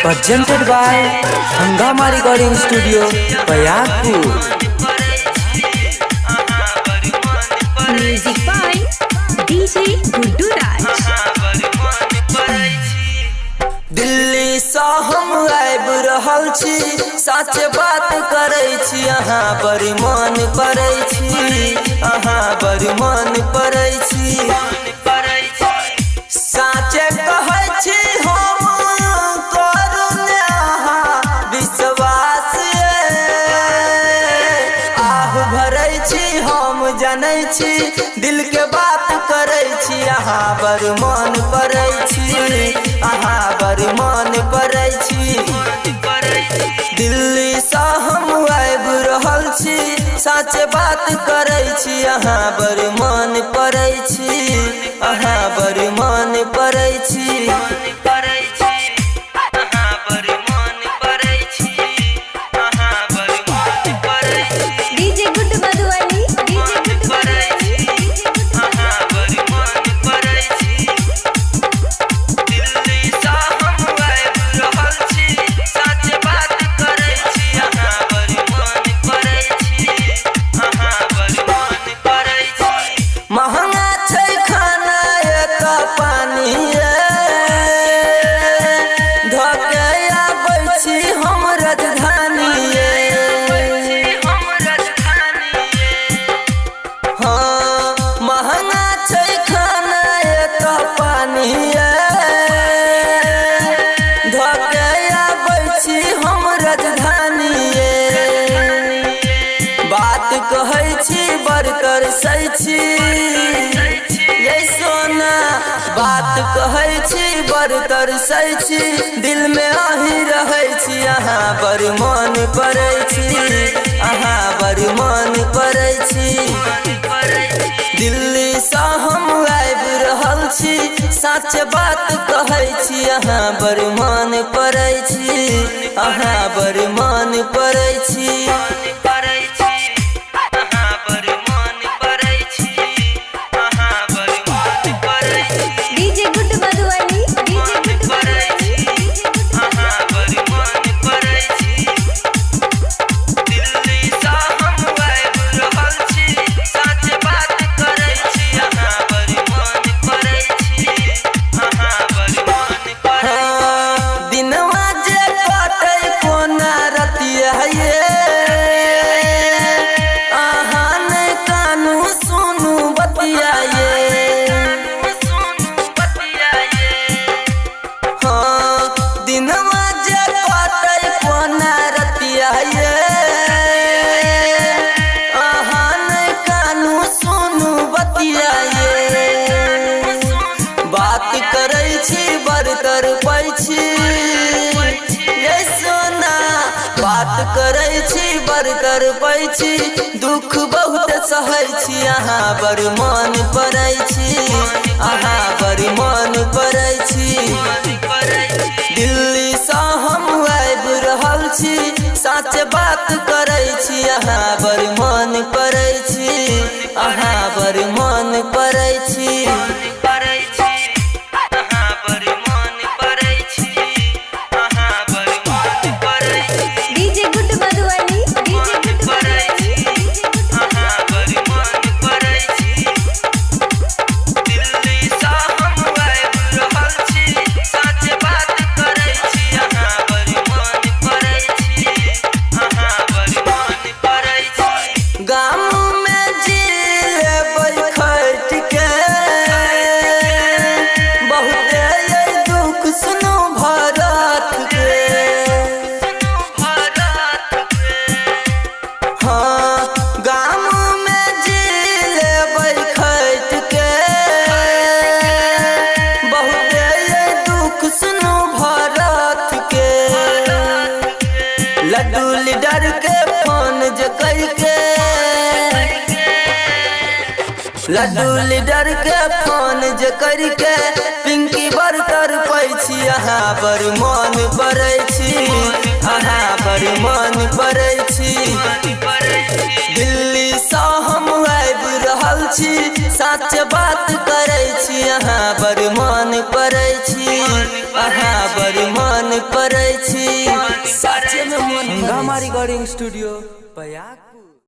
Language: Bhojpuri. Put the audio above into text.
Presented by Hangama Recording Studio, Payagpur. Music by DJ Guddu Raj. Delhi सा हम आबि रहल छी, सच बात करै छी, अहाँ बड़ी मन पड़ै छी, अहाँ बड़ी मन पड़ै छी, साचे कहै छी हम करू ने अहाँ विश्वास, आह भरै छी हम जानै छी, दिल के बात करै छी, अहाँ बड़ मन पड़ै छी, अहाँ बड़ मन पड़ै छी। दिल्ली सा हम आबि रहल छी, सच बात करै छी, अहाँ बड़ मन पड़ै छी, अहाँ बड़ मन पड़ै छी। DJ Guddu Madhuvani, DJ Guddu Madhuvani. महंगा छै खाना एक पानी धोके आबै छी हम राजधानी, हाँ महंगा छै खाना एक पानी धोके आबै छी हम राजधानी, बात कहै छी बड़ करसै छी, ये सोना बात कहै छी बड़ तरसै छी, दिल में अहीं रहै छी, अहाँ बड़ मन पड़ै छी, अहाँ बड़ मन पड़ै छी। दिल्ली सा हम आबि रहल छी, सच बात कहै छी, अहाँ बड़ मन पड़ै छी, अहाँ बड़ मन पड़ै छी। DJ Guddu Madhuvani, DJ Guddu Madhuvani, DJ Guddu दिनवा जे कटै कोना रतिया ये, अहाँ ने कानू सुनू बतिया ये, हाँ दिनवा जे कटै कोना रतिया ये, अहाँ ने कानू सुनू बतिया ये, बात करै छी बड़ तरपै छी, ये सोना बात करै छी बड़ तरपै छी, दुख बहुत सहै छी, अहाँ बड़ मन पड़ै छी, अहाँ बड़ मन पड़ै छी। दिल्ली सा हम आबि रहल छी, सच बात करै छी, अहाँ बड़ मन पड़ै छी, अहाँ बड़ मन पड़ै छी। DJ Guddu Madhuvani, DJ Guddu Madhuvani, DJ Guddu गाम में जी लेबै खटि के, बहुते ये दुख सुनू भरत के, हाँ गाम में जी लेबै खटि के, बहुते ये दुख सुनू भरत के, लड्डू लीडर के फोन जे करके, लड्डू लीडर के फोन जे करके, पिंकी बड़ तरपै छी, अहाँ बड़ मन पड़ै छी, अहाँ बड़ मन पड़ै छी। छी सच बात करै छी अहाँ बड़ मन पड़ै छी अहाँ बड़ मन पड़ै छी सच में मन। हंगामा रिकॉर्डिंग स्टूडियो पयाग।